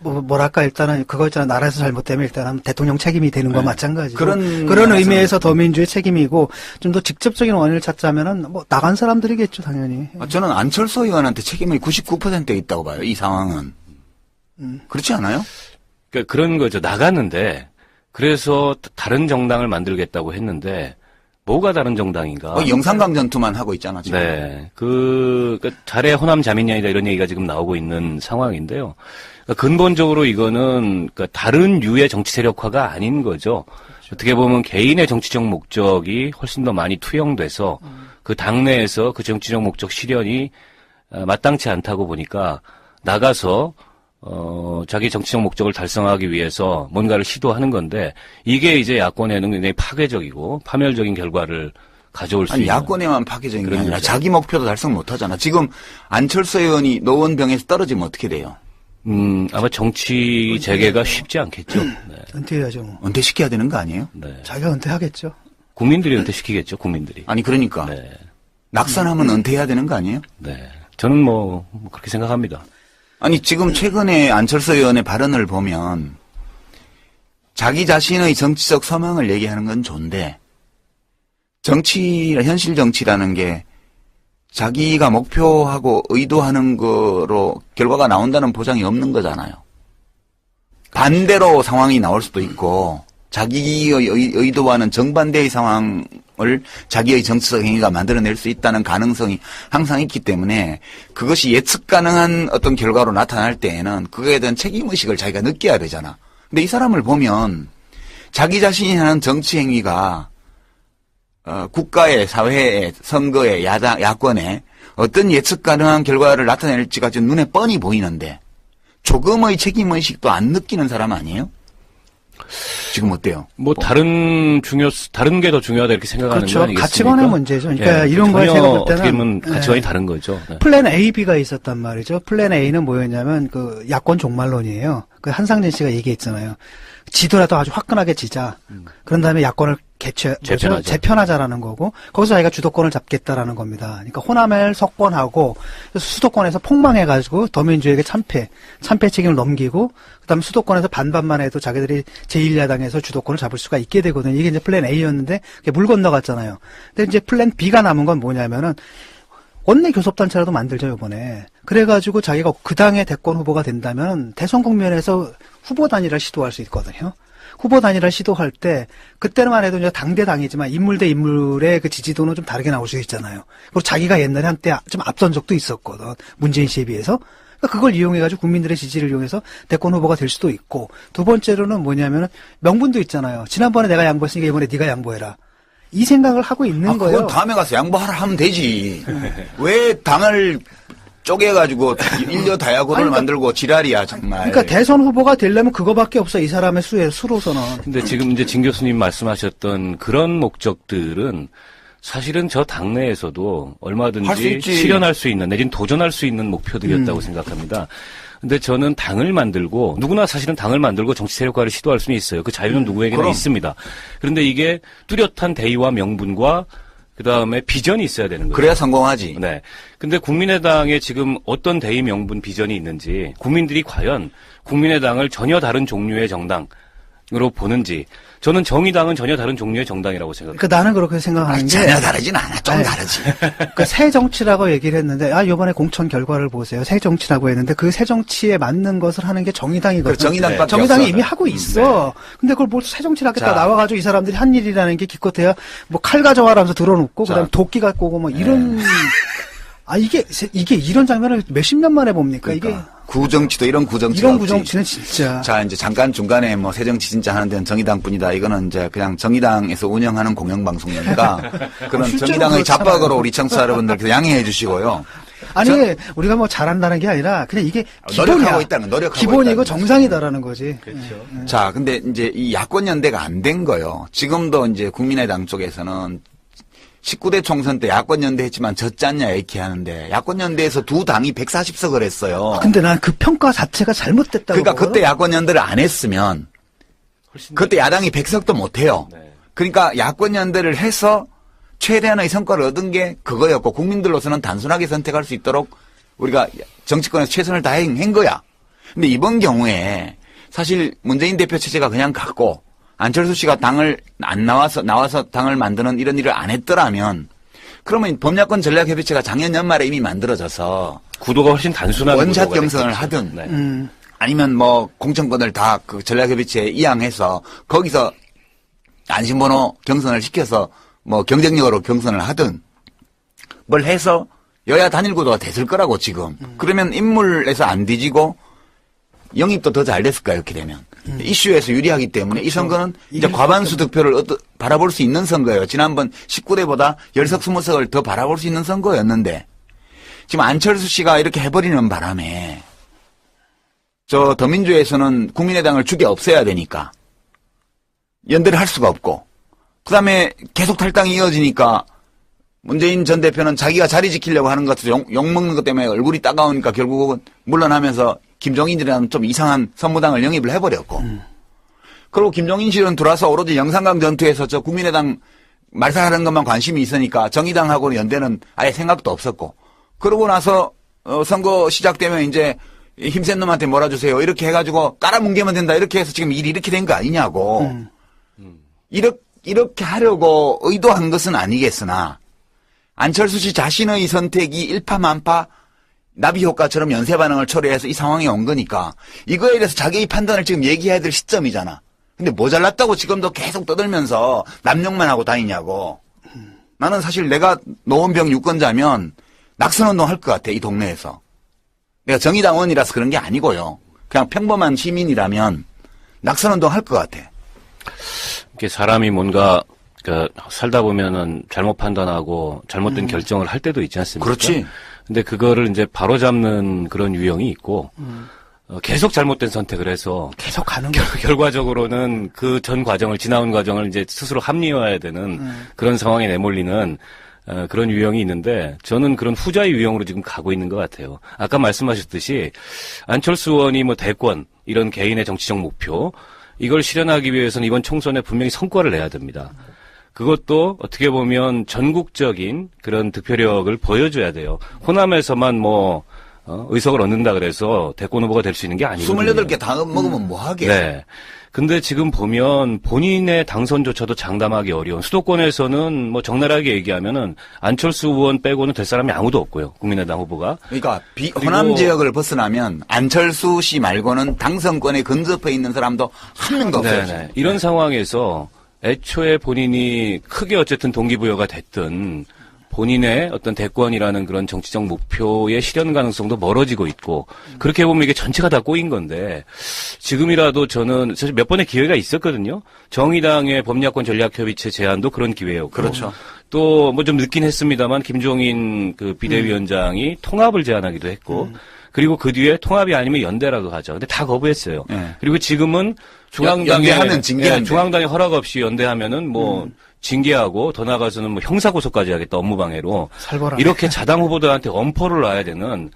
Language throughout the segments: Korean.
뭐랄까, 일단은 그거 있잖아. 나라에서 잘못되면 일단은 대통령 책임이 되는 거와 네. 마찬가지고. 그런 의미에서 더민주의 책임이고, 좀 더 직접적인 원인을 찾자면은, 나간 사람들이겠죠, 당연히. 저는 안철수 의원한테 책임이 99%에 있다고 봐요, 이 상황은. 그렇지 않아요? 그러니까 그런 거죠. 나갔는데, 그래서 다른 정당을 만들겠다고 했는데, 뭐가 다른 정당인가? 영산강 전투만 하고 있잖아, 지금. 네. 그러니까 잘해 호남 자민련이다 이런 얘기가 지금 나오고 있는 상황인데요. 그러니까 근본적으로 이거는 그러니까 다른 류의 정치 세력화가 아닌 거죠. 그렇죠. 어떻게 보면 개인의 정치적 목적이 훨씬 더 많이 투영돼서 그 당내에서 그 정치적 목적 실현이 마땅치 않다고 보니까 나가서 자기 정치적 목적을 달성하기 위해서 뭔가를 시도하는 건데, 이게 이제 야권에는 굉장히 파괴적이고 파멸적인 결과를 가져올 수 있는. 야권에만 파괴적인 게 아니라 거죠. 자기 목표도 달성 못 하잖아. 지금 안철수 의원이 노원병에서 떨어지면 어떻게 돼요? 아마 정치 재개가 쉽지 않겠죠. 네. 은퇴해야죠, 뭐. 은퇴시켜야 되는 거 아니에요? 네. 자기가 은퇴하겠죠. 국민들이 은퇴시키겠죠, 국민들이. 아니, 그러니까. 네. 낙선하면 은퇴해야 되는 거 아니에요? 네. 저는 뭐 그렇게 생각합니다. 아니, 지금 최근에 안철수 의원의 발언을 보면 자기 자신의 정치적 소망을 얘기하는 건 좋은데, 현실 정치라는 게 자기가 목표하고 의도하는 거로 결과가 나온다는 보장이 없는 거잖아요. 반대로 상황이 나올 수도 있고, 자기의 의도와는 정반대의 상황을 자기의 정치적 행위가 만들어낼 수 있다는 가능성이 항상 있기 때문에, 그것이 예측 가능한 어떤 결과로 나타날 때에는 그거에 대한 책임의식을 자기가 느껴야 되잖아. 근데 이 사람을 보면 자기 자신이 하는 정치 행위가 국가에, 사회에, 선거에, 야권에 어떤 예측 가능한 결과를 나타낼지가 지금 눈에 뻔히 보이는데 조금의 책임의식도 안 느끼는 사람 아니에요? 지금 어때요? 다른 게 더 중요하다 이렇게 생각하는 그렇죠. 거 아니겠습니까? 가치관의 문제죠. 그러니까 예, 이런 거에 전혀 제가 볼 때는 어떻게 보면 가치관이 다른 거죠. 네. 플랜 A, B가 있었단 말이죠. 플랜 A는 뭐였냐면 그 야권 종말론이에요. 그 한상진 씨가 얘기했잖아요. 지더라도 아주 화끈하게 지자. 그런 다음에 야권을 재편하자라는 거고, 거기서 자기가 주도권을 잡겠다라는 겁니다. 그러니까 호남을 석권하고 수도권에서 폭망해가지고 더민주에게 참패 책임을 넘기고, 그다음에 수도권에서 반반만 해도 자기들이 제1야당에서 주도권을 잡을 수가 있게 되거든요. 이게 이제 플랜 A였는데 그게 물 건너갔잖아요. 근데 이제 플랜 B가 남은 건 뭐냐면은 원내 교섭단체라도 만들죠, 이번에. 그래가지고 자기가 그 당의 대권 후보가 된다면 대선 국면에서 후보 단일화를 시도할 수 있거든요. 후보 단일화를 시도할 때, 그때만 해도 이제 당대당이지만 인물 대 인물의 그 지지도는 좀 다르게 나올 수 있잖아요. 그리고 자기가 옛날에 한때 좀 앞선 적도 있었거든. 문재인 씨에 비해서. 그러니까 그걸 이용해가지고 국민들의 지지를 이용해서 대권 후보가 될 수도 있고, 두 번째로는 뭐냐면은 명분도 있잖아요. 지난번에 내가 양보했으니까 이번에 네가 양보해라. 이 생각을 하고 있는 거예요. 그건 다음에 가서 양보하라 하면 되지. 왜 당을 쪼개가지고 인려다야구를 만들고 지랄이야, 정말. 그러니까 대선 후보가 되려면 그거밖에 없어, 이 사람의 수로서는. 근데 지금 이제 진 교수님 말씀하셨던 그런 목적들은 사실은 저 당내에서도 얼마든지 실현할 수 있는, 내지는 도전할 수 있는 목표들이었다고 생각합니다. 근데 저는 당을 만들고, 누구나 사실은 당을 만들고 정치 세력화를 시도할 수는 있어요. 그 자유는 누구에게나 있습니다. 그런데 이게 뚜렷한 대의와 명분과 그 다음에 비전이 있어야 되는 거예요. 그래야 성공하지. 네. 근데 국민의당에 지금 어떤 대의, 명분, 비전이 있는지, 국민들이 과연 국민의당을 전혀 다른 종류의 정당으로 보는지, 저는 정의당은 전혀 다른 종류의 정당이라고 생각합니다. 그러니까 나는 그렇게 생각하는 게. 전혀 다르진 않아. 좀 다르지. 그 새 정치라고 얘기를 했는데, 이번에 공천 결과를 보세요. 새 정치라고 했는데, 그 새 정치에 맞는 것을 하는 게 정의당이거든요. 정의당밖에 정의당이 없어. 이미 하고 있어. 근데 그걸 뭘 새 정치를 하겠다 나와가지고 이 사람들이 한 일이라는 게 기껏해야 뭐 칼 가져와라면서 들어놓고, 그 다음에 도끼 갖고 오고 뭐 이런, 이게 이런 장면을 몇십 년 만에 봅니까? 그러니까. 이게. 구정치도 이런 구정치가 이런 없지. 구정치는 진짜. 자, 이제 잠깐 중간에 뭐 새정치 진짜 하는 데는 정의당뿐이다. 이거는 이제 그냥 정의당에서 운영하는 공영방송이니까 그런 정의당의 잡박으로 우리 청취자 여러분들 양해해 주시고요. 아니, 우리가 뭐 잘한다는 게 아니라 그냥 이게 기본이야. 노력하고 있다는 노력하고 기본이고 있다는 정상이다라는 거지. 그렇죠. 자, 근데 이제 이 야권 연대가 안 된 거요. 지금도 이제 국민의당 쪽에서는 19대 총선 때 야권 연대했지만 졌지 않냐 이렇게 하는데 야권 연대에서 두 당이 140석을 했어요. 근데 난 그 평가 자체가 잘못됐다고. 그러니까 보고요. 그때 야권 연대를 안 했으면 그때 야당이 100석도 못 해요. 네. 그러니까 야권 연대를 해서 최대한의 성과를 얻은 게 그거였고 국민들로서는 단순하게 선택할 수 있도록 우리가 정치권에서 최선을 다한 거야. 근데 이번 경우에 사실 문재인 대표 체제가 그냥 갔고 안철수 씨가 당을 안 나와서 당을 만드는 이런 일을 안 했더라면 그러면 법야권 전략협의체가 작년 연말에 이미 만들어져서 구도가 훨씬 단순한 원샷 구도가 경선을 됐겠죠. 하든 네. 아니면 뭐 공천권을 다 그 전략협의체에 이양해서 거기서 안심번호 경선을 시켜서 뭐 경쟁력으로 경선을 하든 뭘 해서 여야 단일 구도가 됐을 거라고 지금. 그러면 인물에서 안 뒤지고 영입도 더 잘 됐을까요? 이렇게 되면. 이슈에서 유리하기 때문에 이 선거는 이제 과반수 득표를 바라볼 수 있는 선거예요. 지난번 19대보다 10석 20석을 더 바라볼 수 있는 선거였는데 지금 안철수 씨가 이렇게 해버리는 바람에 저 더민주에서는 국민의당을 죽여 없애야 되니까 연대를 할 수가 없고 그다음에 계속 탈당이 이어지니까 문재인 전 대표는 자기가 자리 지키려고 하는 것을 욕먹는 것 때문에 얼굴이 따가우니까 결국은 물러나면서 김종인이라는 좀 이상한 선무당을 영입을 해버렸고 그리고 김종인 씨는 들어와서 오로지 영산강 전투에서 저 국민의당 말살하는 것만 관심이 있으니까 정의당하고는 연대는 아예 생각도 없었고 그러고 나서 선거 시작되면 이제 힘센 놈한테 몰아주세요 이렇게 해가지고 깔아뭉개면 된다 이렇게 해서 지금 일이 이렇게 된 거 아니냐고 이렇게 하려고 의도한 것은 아니겠으나 안철수 씨 자신의 선택이 일파만파 나비 효과처럼 연쇄 반응을 초래해서 이 상황에 온 거니까 이거에 대해서 자기의 판단을 지금 얘기해야 될 시점이잖아. 근데 뭐 잘났다고 지금도 계속 떠들면서 남용만 하고 다니냐고. 나는 사실 내가 노원병 유권자면 낙선운동 할 것 같아 이 동네에서. 내가 정의당원이라서 그런 게 아니고요. 그냥 평범한 시민이라면 낙선운동 할 것 같아. 이게 사람이 뭔가 살다 보면은 잘못 판단하고 잘못된 결정을 할 때도 있지 않습니까? 그렇지. 근데 그거를 이제 바로잡는 그런 유형이 있고 계속 잘못된 선택을 해서 계속 가는 거예요. 결과적으로는 그 전 과정을 지나온 과정을 이제 스스로 합리화해야 되는 그런 상황에 내몰리는 그런 유형이 있는데 저는 그런 후자의 유형으로 지금 가고 있는 것 같아요. 아까 말씀하셨듯이 안철수 의원이 뭐 대권 이런 개인의 정치적 목표 이걸 실현하기 위해서는 이번 총선에 분명히 성과를 내야 됩니다. 그것도 어떻게 보면 전국적인 그런 득표력을 보여줘야 돼요. 호남에서만 뭐 의석을 얻는다 그래서 대권 후보가 될 수 있는 게 아니거든요. 28개 다 먹으면 뭐 하게. 네. 근데 지금 보면 본인의 당선조차도 장담하기 어려운 수도권에서는 뭐 적나라하게 얘기하면은 안철수 의원 빼고는 될 사람이 아무도 없고요. 국민의당 후보가. 그러니까 호남 지역을 벗어나면 안철수 씨 말고는 당선권에 근접해 있는 사람도 한 명도 없어요. 네네. 이런 상황에서 애초에 본인이 크게 어쨌든 동기부여가 됐든 본인의 어떤 대권이라는 그런 정치적 목표의 실현 가능성도 멀어지고 있고 그렇게 보면 이게 전체가 다 꼬인 건데 지금이라도 저는 사실 몇 번의 기회가 있었거든요. 정의당의 법야권 전략협의체 제안도 그런 기회였고 그렇죠. 또 뭐 좀 늦긴 했습니다만 김종인 그 비대위원장이 통합을 제안하기도 했고 그리고 그 뒤에 통합이 아니면 연대라도 하자. 근데 다 거부했어요. 네. 그리고 지금은 중앙당에 연대하면 징계한대. 중앙당이 허락 없이 연대하면은 뭐 징계하고 더 나아가서는 뭐 형사고소까지 하겠다 업무방해로 살벌하네. 이렇게 자당 후보들한테 엄포를 놔야 되는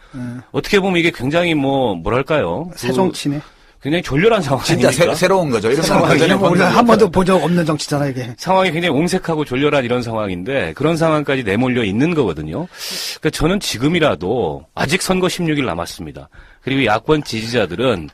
어떻게 보면 이게 굉장히 뭐랄까요? 새정치네. 굉장히 졸렬한 상황 진짜 아닙니까? 새로운 거죠. 이런 상황이 우리가 한 번도 본 적 없는 정치잖아 이게. 상황이 굉장히 옹색하고 졸렬한 이런 상황인데 그런 상황까지 내몰려 있는 거거든요. 그러니까 저는 지금이라도 아직 선거 16일 남았습니다. 그리고 야권 지지자들은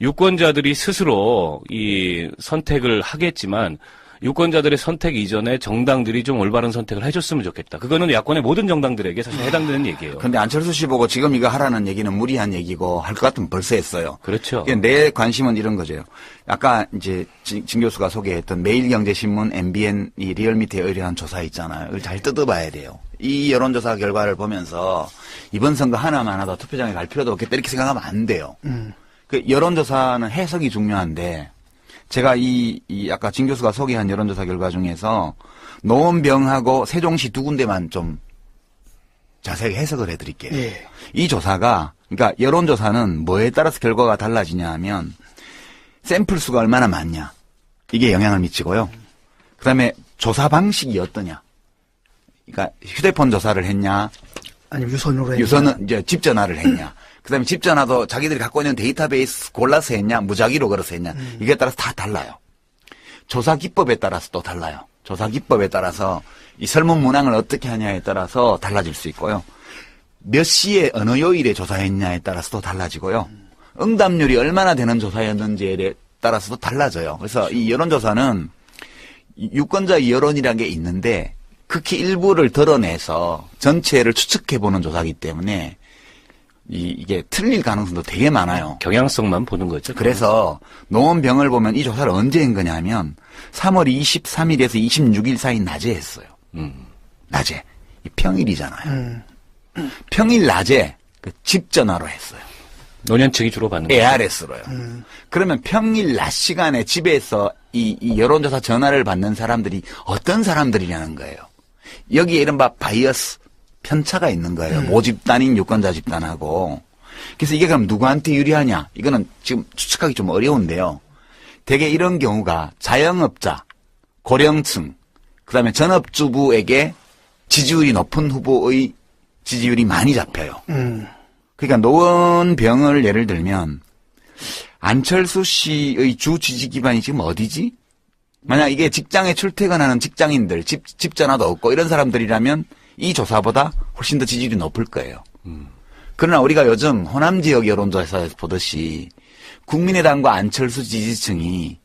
유권자들이 스스로 이 선택을 하겠지만 유권자들의 선택 이전에 정당들이 좀 올바른 선택을 해줬으면 좋겠다. 그거는 야권의 모든 정당들에게 사실 해당되는 얘기예요. 근데 안철수 씨 보고 지금 이거 하라는 얘기는 무리한 얘기고 할 것 같으면 벌써 했어요. 그렇죠. 내 관심은 이런 거죠. 아까 이제 진 교수가 소개했던 매일경제신문, MBN 이 리얼미터에 의뢰한 조사 있잖아요. 이걸 잘 뜯어봐야 돼요. 이 여론조사 결과를 보면서 이번 선거 하나만 하다 투표장에 갈 필요도 없겠다 이렇게 생각하면 안 돼요. 그 여론조사는 해석이 중요한데 제가 이 아까 진 교수가 소개한 여론조사 결과 중에서 노원병하고 세종시 두 군데만 좀 자세하게 해석을 해드릴게요. 예. 이 조사가 그러니까 여론조사는 뭐에 따라서 결과가 달라지냐 하면 샘플 수가 얼마나 많냐 이게 영향을 미치고요. 그다음에 조사 방식이 어떠냐. 그러니까 휴대폰 조사를 했냐. 아니면 유선으로 했냐. 유선은 이제 집 전화를 했냐. 그다음에 집 전화도 자기들이 갖고 있는 데이터베이스 골라서 했냐, 무작위로 걸어서 했냐. 이게 따라서 다 달라요. 조사 기법에 따라서 또 달라요. 조사 기법에 따라서 이 설문 문항을 어떻게 하냐에 따라서 달라질 수 있고요. 몇 시에 어느 요일에 조사했냐에 따라서 또 달라지고요. 응답률이 얼마나 되는 조사였는지에 따라서도 달라져요. 그래서 이 여론조사는 유권자 여론이라는 게 있는데 극히 일부를 드러내서 전체를 추측해보는 조사이기 때문에 이게 틀릴 가능성도 되게 많아요. 경향성만 보는 거죠. 그래서 노원병을 보면 이 조사를 언제 한 거냐면 3월 23일에서 26일 사이 낮에 했어요. 낮에. 평일이잖아요. 평일 낮에 집 전화로 했어요. 노년층이 주로 받는 거죠. ARS로요. 그러면 평일 낮 시간에 집에서 이 여론조사 전화를 받는 사람들이 어떤 사람들이냐는 거예요. 여기에 이른바 바이어스, 편차가 있는 거예요. 모집단인 유권자 집단하고. 그래서 이게 그럼 누구한테 유리하냐? 이거는 지금 추측하기 좀 어려운데요. 대개 이런 경우가 자영업자, 고령층, 그다음에 전업주부에게 지지율이 높은 후보의 지지율이 많이 잡혀요. 그러니까 노원병을 예를 들면 안철수 씨의 주 지지 기반이 지금 어디지? 만약 이게 직장에 출퇴근하는 직장인들, 집 전화도 없고 이런 사람들이라면 이 조사보다 훨씬 더 지지율이 높을 거예요. 그러나 우리가 요즘 호남 지역 여론조사에서 보듯이 국민의당과 안철수 지지층이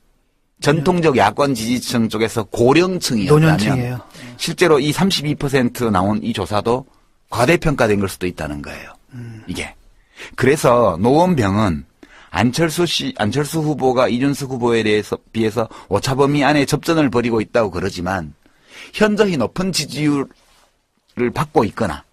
전통적 야권 지지층 쪽에서 고령층이었다면 노년층이에요. 실제로 이 32% 나온 이 조사도 과대평가된 걸 수도 있다는 거예요. 이게. 그래서 노원병은 안철수 후보가 이준석 후보에 대해서 비해서 오차범위 안에 접전을 벌이고 있다고 그러지만 현저히 높은 지지율을 받고 있거나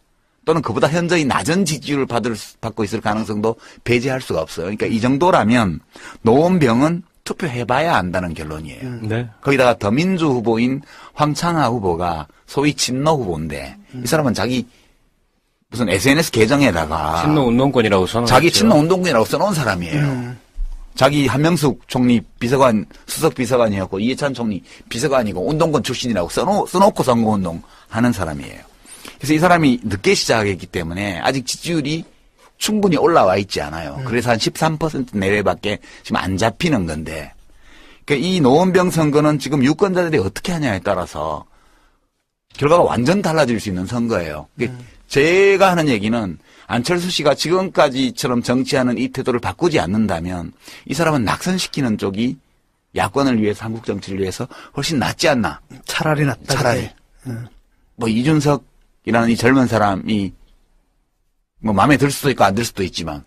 또는 그보다 현저히 낮은 지지율을 받고 있을 가능성도 배제할 수가 없어요. 그러니까 이 정도라면 노원병은 투표해봐야 안다는 결론이에요. 네. 거기다가 더민주 후보인 황창하 후보가 소위 친노 후보인데 이 사람은 자기 무슨 SNS 계정에다가 친노 운동권이라고 선언했죠. 자기 친노 운동권이라고 써놓은 사람이에요. 자기 한명숙 총리 비서관, 수석 비서관이었고 이해찬 총리 비서관이고 운동권 출신이라고 써놓고 선거운동 하는 사람이에요. 그래서 이 사람이 늦게 시작했기 때문에 아직 지지율이 충분히 올라와 있지 않아요. 그래서 한 13% 내외밖에 지금 안 잡히는 건데 그러니까 이 노원병 선거는 지금 유권자들이 어떻게 하냐에 따라서 결과가 완전 달라질 수 있는 선거예요. 제가 하는 얘기는 안철수 씨가 지금까지처럼 정치하는 이 태도를 바꾸지 않는다면 이 사람은 낙선시키는 쪽이 야권을 위해서 한국 정치를 위해서 훨씬 낫지 않나. 차라리 낫다. 차라리. 뭐 이준석이라는 이 젊은 사람이 뭐 마음에 들 수도 있고 안 들 수도 있지만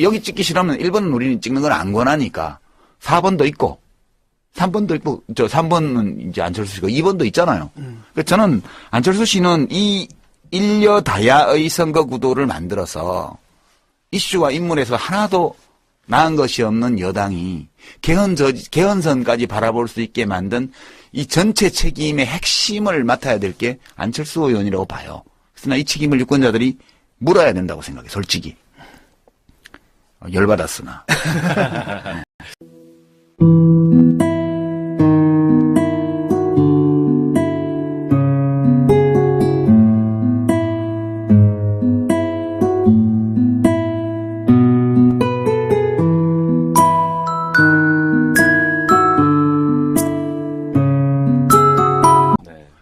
여기 찍기 싫으면 1번은 우리는 찍는 건 안 권하니까 4번도 있고 3번도 있고 3번은 이제 안철수 씨고 2번도 있잖아요. 그래서 저는 안철수 씨는 이 일여다야의 선거 구도를 만들어서 이슈와 인물에서 하나도 나은 것이 없는 여당이 개헌선까지 바라볼 수 있게 만든 이 전체 책임의 핵심을 맡아야 될 게 안철수 의원이라고 봐요. 그래서 나 이 책임을 유권자들이 물어야 된다고 생각해, 솔직히. 열받았으나.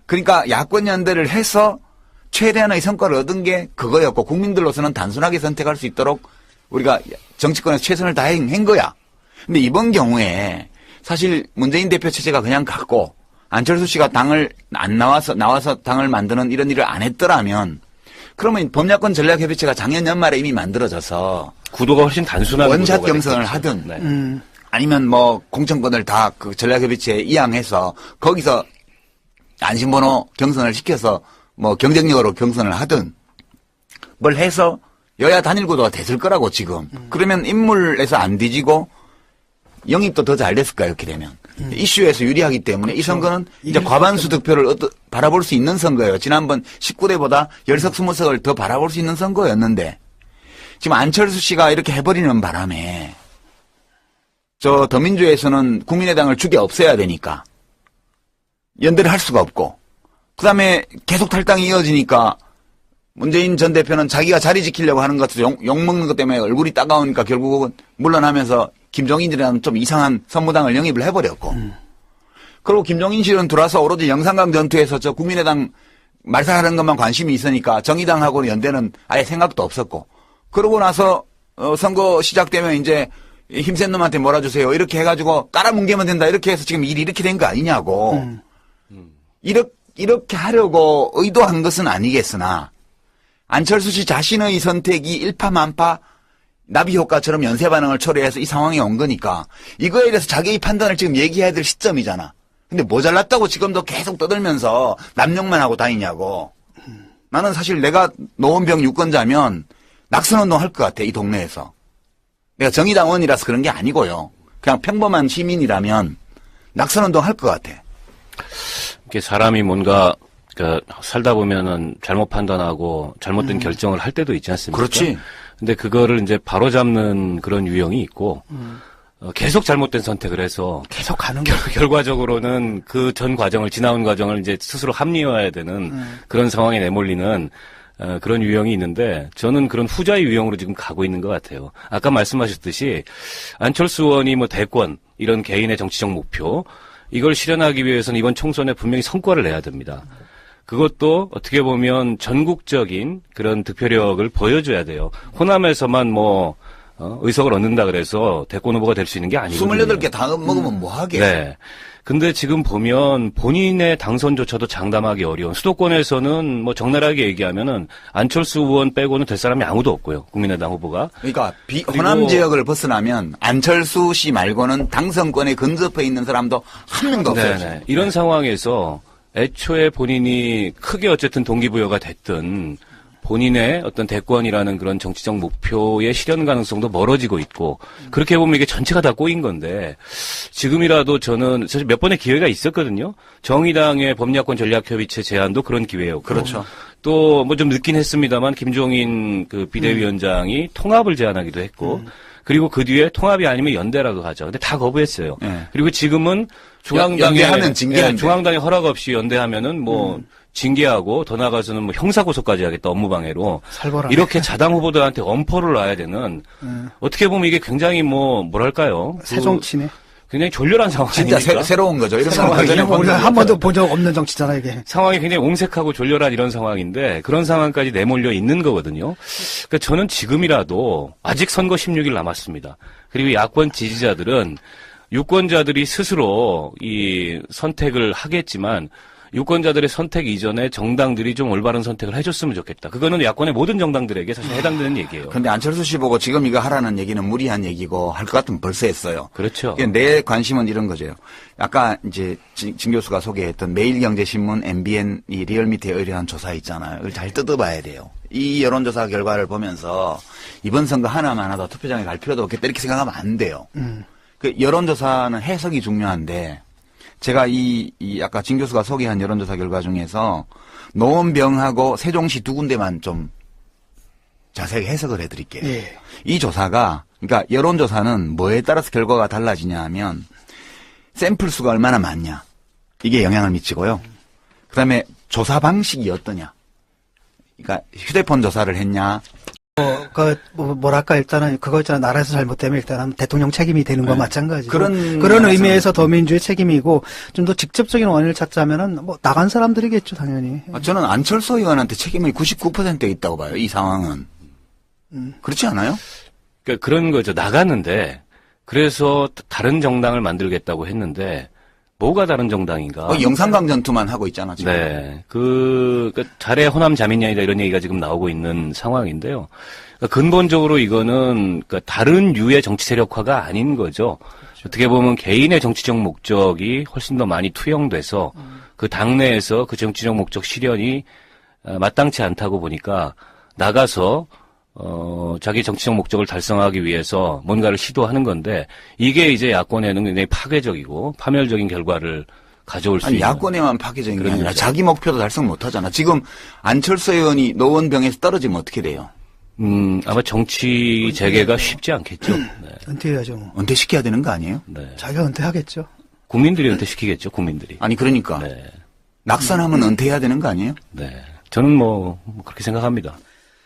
그러니까 야권 연대를 해서 최대한의 성과를 얻은 게 그거였고 국민들로서는 단순하게 선택할 수 있도록 우리가 정치권에서 최선을 다한 거야. 근데 이번 경우에 사실 문재인 대표 체제가 그냥 갔고 안철수 씨가 당을 안 나와서 당을 만드는 이런 일을 안 했더라면 그러면 범야권 전략협의체가 작년 연말에 이미 만들어져서 구도가 훨씬 단순한 원샷 구도가 경선을 됐겠죠. 하든 네. 아니면 뭐 공천권을 다 그 전략협의체에 이양해서 거기서 안심번호 경선을 시켜서 뭐 경쟁력으로 경선을 하든 뭘 해서 여야 단일 구도가 됐을 거라고 지금. 그러면 인물에서 안 뒤지고 영입도 더 잘 됐을까 이렇게 되면. 이슈에서 유리하기 때문에 이 선거는 이제 과반수 득표를 바라볼 수 있는 선거예요. 지난번 19대보다 10석 20석을 더 바라볼 수 있는 선거였는데 지금 안철수 씨가 이렇게 해버리는 바람에 저 더민주에서는 국민의당을 죽여 없애야 되니까 연대를 할 수가 없고 그다음에 계속 탈당이 이어지니까 문재인 전 대표는 자기가 자리 지키려고 하는 것 같아서 욕먹는 것 때문에 얼굴이 따가우니까 결국은 물러나면서 김종인이라는 좀 이상한 선무당을 영입을 해버렸고 그리고 김종인 씨는 들어와서 오로지 영산강 전투에서 저 국민의당 말살하는 것만 관심이 있으니까 정의당하고는 연대는 아예 생각도 없었고 그러고 나서 선거 시작되면 이제 힘센 놈한테 몰아주세요. 이렇게 해가지고 깔아뭉개면 된다. 이렇게 해서 지금 일이 이렇게 된 거 아니냐고. 이렇게 하려고 의도한 것은 아니겠으나 안철수 씨 자신의 선택이 일파만파 나비 효과처럼 연쇄 반응을 초래해서 이 상황에 온 거니까 이거에 대해서 자기의 판단을 지금 얘기해야 될 시점이잖아. 근데 모자랐다고 지금도 계속 떠들면서 남용만 하고 다니냐고. 나는 사실 내가 노원병 유권자면 낙선운동 할 것 같아, 이 동네에서. 내가 정의당원이라서 그런 게 아니고요. 그냥 평범한 시민이라면 낙선운동 할 것 같아. 이렇게 사람이 뭔가 살다 보면은 잘못 판단하고 잘못된 결정을 할 때도 있지 않습니까? 그렇지. 근데 그거를 이제 바로잡는 그런 유형이 있고 계속 잘못된 선택을 해서 계속 가는 거. 결과적으로는 그 전 과정을 지나온 과정을 이제 스스로 합리화해야 되는 그런 상황에 내몰리는 그런 유형이 있는데 저는 그런 후자의 유형으로 지금 가고 있는 것 같아요. 아까 말씀하셨듯이 안철수 의원이 뭐 대권 이런 개인의 정치적 목표 이걸 실현하기 위해서는 이번 총선에 분명히 성과를 내야 됩니다. 그것도 어떻게 보면 전국적인 그런 득표력을 보여줘야 돼요. 호남에서만 의석을 얻는다 그래서 대권 후보가 될 수 있는 게 아니거든요. 28개 다 먹으면 뭐 하게. 네. 근데 지금 보면 본인의 당선조차도 장담하기 어려운 수도권에서는 뭐 적나라하게 얘기하면은 안철수 의원 빼고는 될 사람이 아무도 없고요. 국민의당 후보가. 그러니까 호남 지역을 벗어나면 안철수 씨 말고는 당선권에 근접해 있는 사람도 한 명도 없어요. 네네. 이런 상황에서 애초에 본인이 크게 어쨌든 동기부여가 됐든 본인의 어떤 대권이라는 그런 정치적 목표의 실현 가능성도 멀어지고 있고 그렇게 보면 이게 전체가 다 꼬인 건데 지금이라도 저는 사실 몇 번의 기회가 있었거든요. 정의당의 법야권 전략협의체 제안도 그런 기회였고 그렇죠. 또 뭐 좀 늦긴 했습니다만 김종인 그 비대위원장이 통합을 제안하기도 했고 그리고 그 뒤에 통합이 아니면 연대라도 하죠. 근데 다 거부했어요. 네. 그리고 지금은 연대하면 징계한대. 중앙당의 허락 없이 연대하면은 징계하고 더 나아가서는 뭐 형사고소까지 하겠다 업무방해로 살벌하네. 이렇게 자당 후보들한테 엄포를 놔야 되는 어떻게 보면 이게 굉장히 뭐랄까요? 새정치네. 굉장히 졸렬한 상황 진짜 아닙니까? 새로운 거죠. 이런 상황 이게 뭐 우리가 한 번도 본 적 없는 정치잖아 이게. 상황이 굉장히 옹색하고 졸렬한 이런 상황인데 그런 상황까지 내몰려 있는 거거든요. 그러니까 저는 지금이라도 아직 선거 16일 남았습니다. 그리고 야권 지지자들은 유권자들이 스스로 이 선택을 하겠지만 유권자들의 선택 이전에 정당들이 좀 올바른 선택을 해줬으면 좋겠다. 그거는 야권의 모든 정당들에게 사실 해당되는 얘기예요. 그런데 안철수 씨 보고 지금 이거 하라는 얘기는 무리한 얘기고 할 것 같으면 벌써 했어요. 그렇죠. 내 관심은 이런 거죠. 아까 이제 진 교수가 소개했던 매일경제신문, MBN 이 리얼미터에 의뢰한 조사 있잖아요. 이걸 잘 뜯어봐야 돼요. 이 여론조사 결과를 보면서 이번 선거 하나만 하다 투표장에 갈 필요도 없겠다 이렇게 생각하면 안 돼요. 그 여론조사는 해석이 중요한데 제가 아까 진 교수가 소개한 여론조사 결과 중에서 노원병하고 세종시 두 군데만 좀 자세하게 해석을 해드릴게요. 예. 이 조사가, 그러니까 여론조사는 뭐에 따라서 결과가 달라지냐 하면 샘플 수가 얼마나 많냐. 이게 영향을 미치고요. 그 다음에 조사 방식이 어떠냐. 그러니까 휴대폰 조사를 했냐. 뭐랄까, 일단은, 그거 있잖아. 나라에서 잘못되면 일단은 대통령 책임이 되는 거와 네. 마찬가지고. 그런 의미에서 더민주의 책임이고, 좀 더 직접적인 원인을 찾자면은, 나간 사람들이겠죠, 당연히. 저는 안철수 의원한테 책임이 99%에 있다고 봐요, 이 상황은. 그렇지 않아요? 그러니까 그런 거죠. 나갔는데, 그래서 다른 정당을 만들겠다고 했는데, 뭐가 다른 정당인가? 영산강전투만 하고 있잖아, 지금. 네. 잘해 호남 자민련이다 이런 얘기가 지금 나오고 있는 상황인데요. 그러니까 근본적으로 이거는 다른 유의 정치 세력화가 아닌 거죠. 어떻게 보면 개인의 정치적 목적이 훨씬 더 많이 투영돼서 그 당내에서 그 정치적 목적 실현이 마땅치 않다고 보니까 나가서 자기 정치적 목적을 달성하기 위해서 뭔가를 시도하는 건데 이게 이제 야권에는 굉장히 파괴적이고 파멸적인 결과를 가져올 수 있는. 야권에만 파괴적인 게 아니라 거죠. 자기 목표도 달성 못 하잖아. 지금 안철수 의원이 노원병에서 떨어지면 어떻게 돼요? 아마 정치 재개가 쉽지 않겠죠. 네. 은퇴해야죠, 뭐. 은퇴시켜야 되는 거 아니에요? 네. 자기가 은퇴하겠죠. 국민들이 은퇴시키겠죠, 국민들이. 아니, 그러니까. 네. 낙선하면 은퇴해야 되는 거 아니에요? 네. 저는 뭐 그렇게 생각합니다.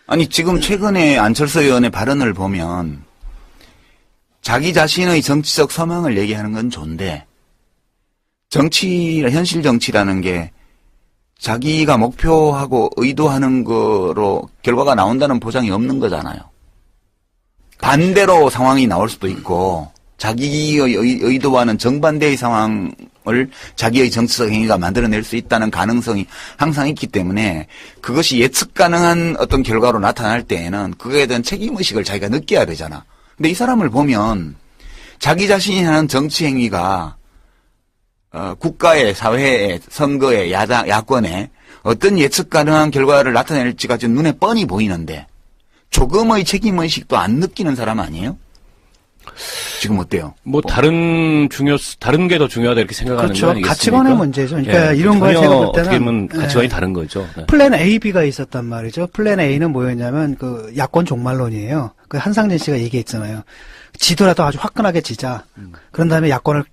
아니, 지금 최근에 안철수 의원의 발언을 보면 자기 자신의 정치적 소망을 얘기하는 건 좋은데 현실 정치라는 게 자기가 목표하고 의도하는 거로 결과가 나온다는 보장이 없는 거잖아요. 반대로 상황이 나올 수도 있고 자기의 의도와는 정반대의 상황을 자기의 정치적 행위가 만들어낼 수 있다는 가능성이 항상 있기 때문에 그것이 예측 가능한 어떤 결과로 나타날 때에는 그거에 대한 책임의식을 자기가 느껴야 되잖아. 근데 이 사람을 보면 자기 자신이 하는 정치 행위가 국가의, 사회의, 선거의, 야권에 어떤 예측 가능한 결과를 나타낼지가 지금 눈에 뻔히 보이는데 조금의 책임의식도 안 느끼는 사람 아니에요? 지금 어때요? 다른 게 더 중요하다 이렇게 생각하는 그렇죠. 거 아니겠습니까? 가치관의 문제죠. 그러니까 예, 이런 거에 제가 볼 때는 어떻게 보면 가치관이 다른 거죠. 네. 플랜 A, B가 있었단 말이죠. 플랜 A는 뭐였냐면 그 야권 종말론이에요. 그 한상진 씨가 얘기했잖아요. 지더라도 아주 화끈하게 지자. 그런 다음에 야권을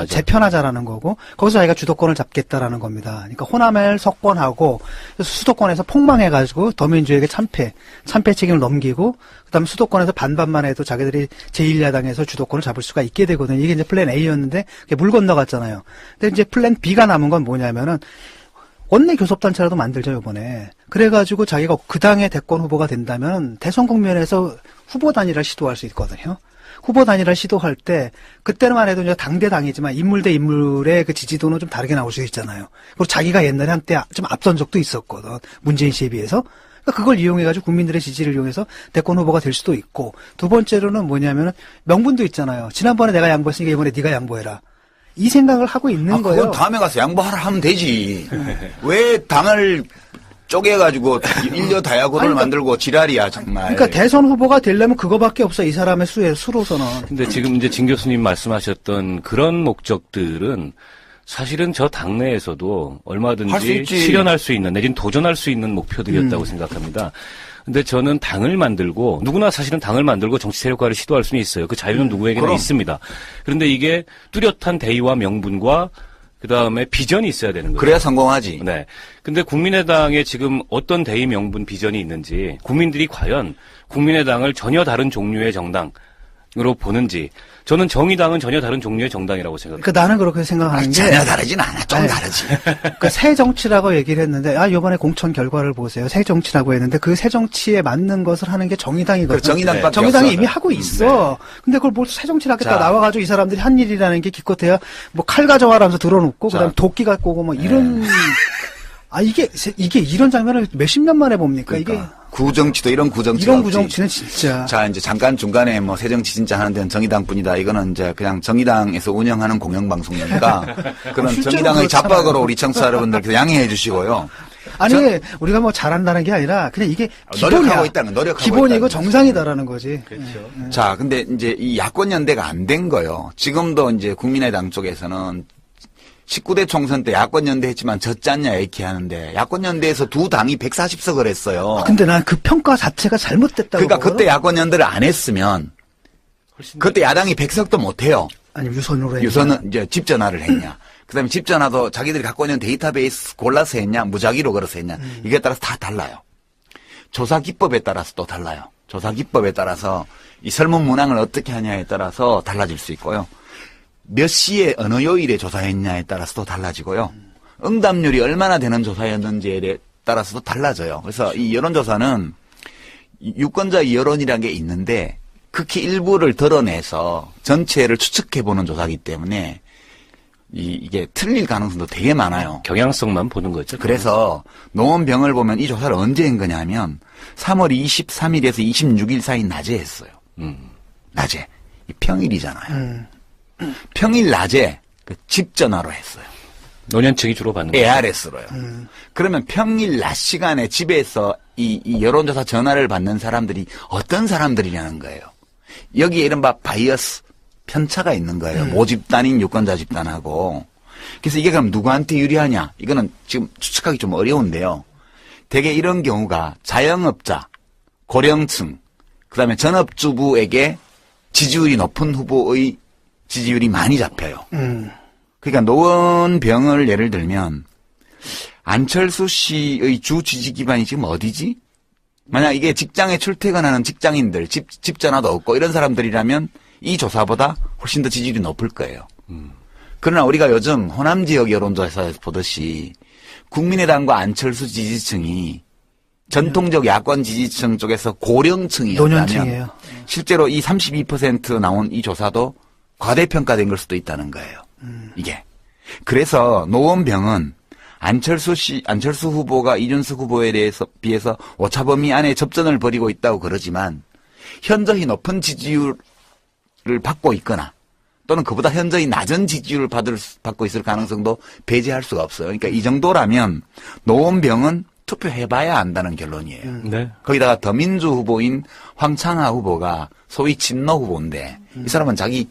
재편하자라는 거고 거기서 자기가 주도권을 잡겠다라는 겁니다. 그러니까 호남을 석권하고 수도권에서 폭망해가지고 더민주에게 참패 책임을 넘기고 그다음 수도권에서 반반만 해도 자기들이 제1야당에서 주도권을 잡을 수가 있게 되거든요. 이게 이제 플랜 A였는데 그게 물 건너갔잖아요. 근데 이제 플랜 B가 남은 건 뭐냐면은 원내 교섭단체라도 만들죠, 이번에. 그래가지고 자기가 그 당의 대권 후보가 된다면 대선 국면에서 후보 단일화를 시도할 수 있거든요. 후보 단일화를 시도할 때 그때만 해도 이제 당대당이지만 인물 대 인물의 그 지지도는 좀 다르게 나올 수 있잖아요. 그리고 자기가 옛날에 한때 좀 앞선 적도 있었거든. 문재인 씨에 비해서. 그러니까 그걸 이용해가지고 국민들의 지지를 이용해서 대권 후보가 될 수도 있고 두 번째로는 뭐냐면은 명분도 있잖아요. 지난번에 내가 양보했으니까 이번에 네가 양보해라. 이 생각을 하고 있는 거예요. 그건 다음에 가서 양보하라 하면 되지. 왜 당을 쪼개가지고 인려다야구를 만들고 지랄이야 정말. 그러니까 대선 후보가 되려면 그거밖에 없어. 이 사람의 수로서는. 근데 지금 이제 진 교수님 말씀하셨던 그런 목적들은 사실은 저 당내에서도 얼마든지 실현할 수 있는 내지는 도전할 수 있는 목표들이었다고 생각합니다. 근데 저는 당을 만들고 누구나 사실은 당을 만들고 정치 세력화를 시도할 수는 있어요. 그 자유는 누구에게나 그럼. 있습니다. 그런데 이게 뚜렷한 대의와 명분과 그다음에 비전이 있어야 되는 거예요. 그래야 성공하지. 네. 근데 국민의당에 지금 어떤 대의 명분 비전이 있는지 국민들이 과연 국민의당을 전혀 다른 종류의 정당으로 보는지 저는 정의당은 전혀 다른 종류의 정당이라고 생각합니다. 그러니까 나는 그렇게 생각하는 게 전혀 다르진 않아. 좀 다르지. 그러니까 새 정치라고 얘기를 했는데 이번에 공천 결과를 보세요. 새 정치라고 했는데 그 새 정치에 맞는 것을 하는 게 정의당이거든요. 정의당밖에 정의당이 없어. 이미 하고 있어. 근데 그걸 뭘 새 정치를 하겠다 나와가지고 이 사람들이 한 일이라는 게 기껏해야 뭐 칼 가져와라면서 들어놓고 그다음 도끼 갖고 오고 뭐 이런 이게 이런 장면을 몇십 년 만에 봅니까? 그러니까. 이게 구정치도 이런 구정치가 이런 없지. 구정치는 진짜. 자, 이제 잠깐 중간에 뭐 새정치 진짜 하는 데는 정의당뿐이다. 이거는 이제 그냥 정의당에서 운영하는 공영방송이니까 그런 실제로 정의당의 그렇잖아요. 잡박으로 우리 청취자 여러분들 양해해 주시고요. 아니 우리가 뭐 잘한다는 게 아니라 그냥 이게 노력하고 기본이야. 있다는 노력하고 기본이고 있다는 정상이다라는 거지. 그렇죠. 자, 근데 이제 이 야권 연대가 안 된 거요. 지금도 이제 국민의당 쪽에서는 19대 총선 때 야권 연대했지만 졌지 않냐 이렇게 하는데 야권 연대에서 두 당이 140석을 했어요. 근데 난 그 평가 자체가 잘못됐다고. 그러니까 보거든? 그때 야권 연대를 안 했으면 그때 야당이 100석도 못 해요. 아니 유선으로 했냐. 유선은 이제 집 전화를 했냐. 그다음에 집 전화도 자기들이 갖고 있는 데이터베이스 골라서 했냐, 무작위로 걸어서 했냐. 이게 따라서 다 달라요. 조사 기법에 따라서 또 달라요. 조사 기법에 따라서 이 설문 문항을 어떻게 하냐에 따라서 달라질 수 있고요. 몇 시에 어느 요일에 조사했냐에 따라서도 달라지고요. 응답률이 얼마나 되는 조사였는지에 따라서도 달라져요. 그래서 이 여론조사는 유권자 여론이라는 게 있는데 극히 일부를 드러내서 전체를 추측해보는 조사이기 때문에 이게 틀릴 가능성도 되게 많아요. 경향성만 보는 거죠. 그래서 노원병을 보면 이 조사를 언제 한 거냐면 3월 23일에서 26일 사이 낮에 했어요. 낮에. 이 평일이잖아요. 평일 낮에 집 전화로 했어요. 노년층이 주로 받는 거죠. ARS로요. 그러면 평일 낮 시간에 집에서 이 여론조사 전화를 받는 사람들이 어떤 사람들이냐는 거예요. 여기에 이른바 바이어스, 편차가 있는 거예요. 모집단인 유권자 집단하고. 그래서 이게 그럼 누구한테 유리하냐? 이거는 지금 추측하기 좀 어려운데요. 대개 이런 경우가 자영업자, 고령층, 그다음에 전업주부에게 지지율이 높은 후보의 지지율이 많이 잡혀요. 그러니까 노원병을 예를 들면 안철수 씨의 주 지지 기반이 지금 어디지? 만약 이게 직장에 출퇴근하는 직장인들, 집 전화도 없고 이런 사람들이라면 이 조사보다 훨씬 더 지지율이 높을 거예요. 그러나 우리가 요즘 호남 지역 여론조사에서 보듯이 국민의당과 안철수 지지층이 전통적 야권 지지층 쪽에서 고령층이었다면 노년층이에요. 실제로 이 32% 나온 이 조사도 과대평가된 걸 수도 있다는 거예요. 이게. 그래서 노원병은 안철수 후보가 이준석 후보에 대해서 비해서 오차범위 안에 접전을 벌이고 있다고 그러지만 현저히 높은 지지율을 받고 있거나 또는 그보다 현저히 낮은 지지율을 받고 있을 가능성도 배제할 수가 없어요. 그러니까 이 정도라면 노원병은 투표해봐야 안다는 결론이에요. 네. 거기다가 더민주 후보인 황창하 후보가 소위 친노 후보인데 이 사람은 자기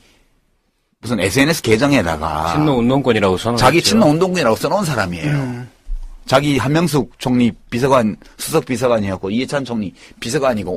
무슨 SNS 계정에다가 친노 운동권이라고 선언했죠. 자기 친노 운동권이라고 써놓은 사람이에요. 자기 한명숙 총리 비서관 수석 비서관이었고 이해찬 총리 비서관이고